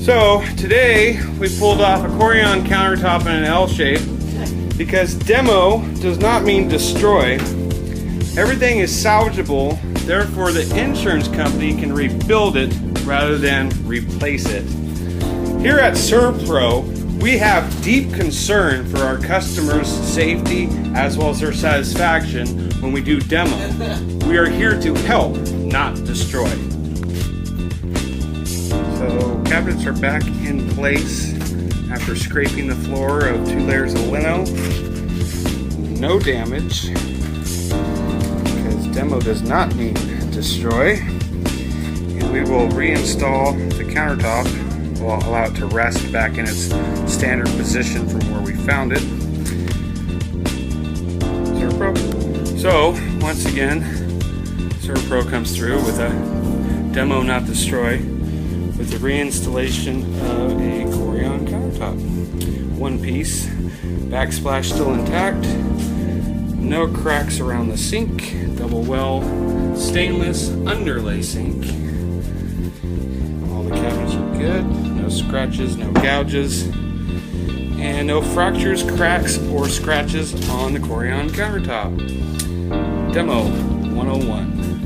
So today we pulled off a Corian countertop in an L shape because demo does not mean destroy. Everything is salvageable, therefore the insurance company can rebuild it rather than replace it. Here at SERVPRO, we have deep concern for our customers' safety as well as their satisfaction when we do demo. We are here to help, not destroy. So cabinets are back in place after scraping the floor of 2 layers of lino. No damage, because demo does not mean destroy. And we will reinstall the countertop. We'll allow it to rest back in its standard position from where we found it. SERVPRO. So once again, SERVPRO comes through with a demo not destroy, with the reinstallation of a Corian countertop. One piece, backsplash still intact, no cracks around the sink, double well stainless underlay sink. All the cabinets are good, no scratches, no gouges, and no fractures, cracks, or scratches on the Corian countertop. Demo 101.